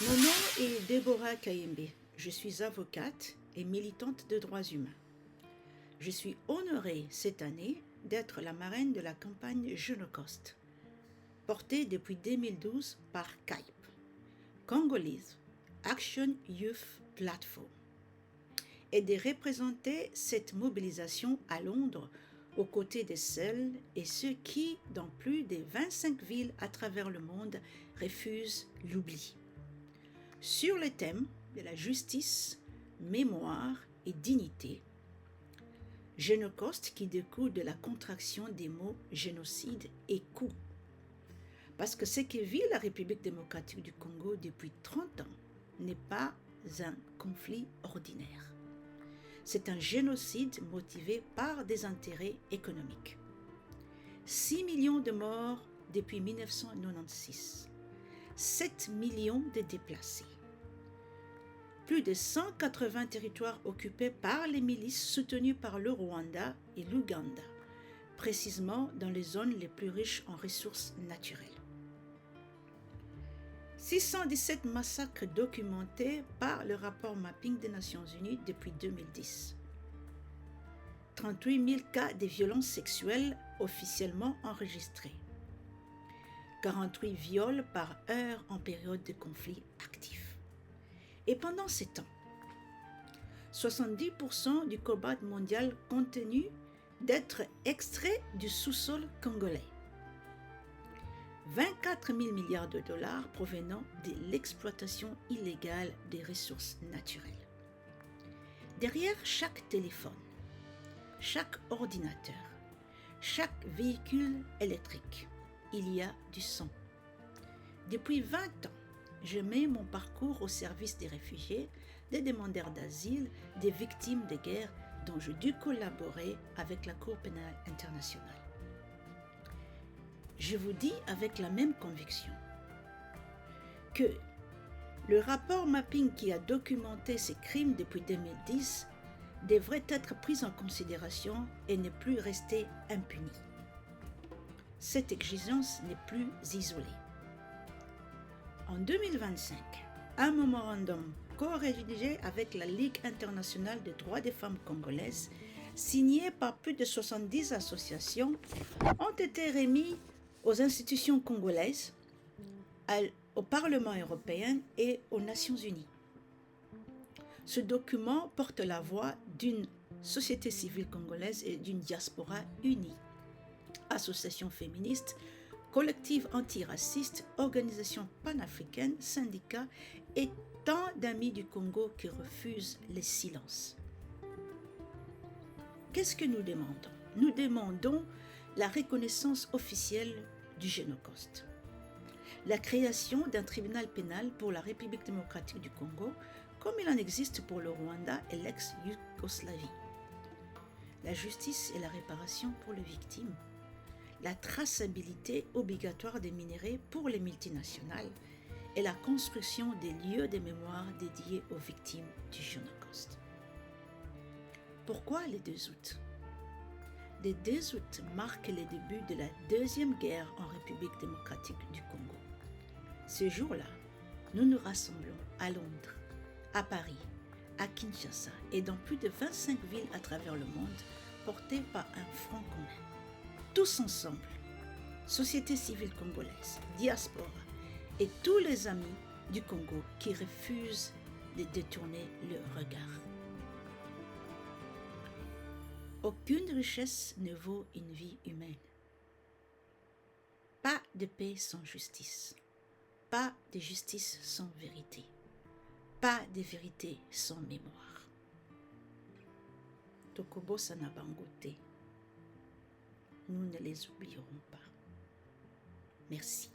Mon nom est Deborah Kayembe. Je suis avocate et militante de droits humains. Je suis honorée cette année d'être la marraine de la campagne Genocost, portée depuis 2012 par CAIP, Congolese Action Youth Platform, et de représenter cette mobilisation à Londres aux côtés de celles et ceux qui, dans plus de 25 villes à travers le monde, refusent l'oubli. Sur le thème de la justice, mémoire et dignité, Genocost qui découle de la contraction des mots génocide et coup. Parce que ce que vit la République démocratique du Congo depuis 30 ans n'est pas un conflit ordinaire. C'est un génocide motivé par des intérêts économiques. 6 millions de morts depuis 1996. 7 millions de déplacés. Plus de 180 territoires occupés par les milices soutenues par le Rwanda et l'Ouganda, précisément dans les zones les plus riches en ressources naturelles. 617 massacres documentés par le rapport Mapping des Nations Unies depuis 2010. 38 000 cas de violences sexuelles officiellement enregistrés. 48 viols par heure en période de conflit actif. Et pendant ces temps, 70% du cobalt mondial continue d'être extrait du sous-sol congolais. 24 000 milliards de dollars provenant de l'exploitation illégale des ressources naturelles. Derrière chaque téléphone, chaque ordinateur, chaque véhicule électrique, il y a du sang. Depuis 20 ans, je mets mon parcours au service des réfugiés, des demandeurs d'asile, des victimes de guerre dont je dû collaborer avec la Cour pénale internationale. Je vous dis avec la même conviction que le rapport Mapping qui a documenté ces crimes depuis 2010 devrait être pris en considération et ne plus rester impuni. Cette exigence n'est plus isolée. En 2025, un mémorandum co-rédigé avec la Ligue internationale des droits des femmes congolaises, signé par plus de 70 associations, ont été remis aux institutions congolaises, au Parlement européen et aux Nations unies. Ce document porte la voix d'une société civile congolaise et d'une diaspora unie. Associations féministes, collectifs antiracistes, organisations panafricaines, syndicats et tant d'amis du Congo qui refusent le silence. Qu'est-ce que nous demandons? Nous demandons la reconnaissance officielle du Genocost, la création d'un tribunal pénal pour la République démocratique du Congo, comme il en existe pour le Rwanda et l'ex-Yougoslavie, la justice et la réparation pour les victimes, la traçabilité obligatoire des minerais pour les multinationales et la construction des lieux de mémoire dédiés aux victimes du Genocost. Pourquoi le 2 août? Le 2 août marque le début de la deuxième guerre en République démocratique du Congo. Ce jour-là, nous nous rassemblons à Londres, à Paris, à Kinshasa et dans plus de 25 villes à travers le monde, portés par un front commun. Tous ensemble, société civile congolaise, diaspora et tous les amis du Congo qui refusent de détourner leur regard. Aucune richesse ne vaut une vie humaine. Pas de paix sans justice. Pas de justice sans vérité. Pas de vérité sans mémoire. Tokobo Sanabangote. Nous ne les oublierons pas. Merci.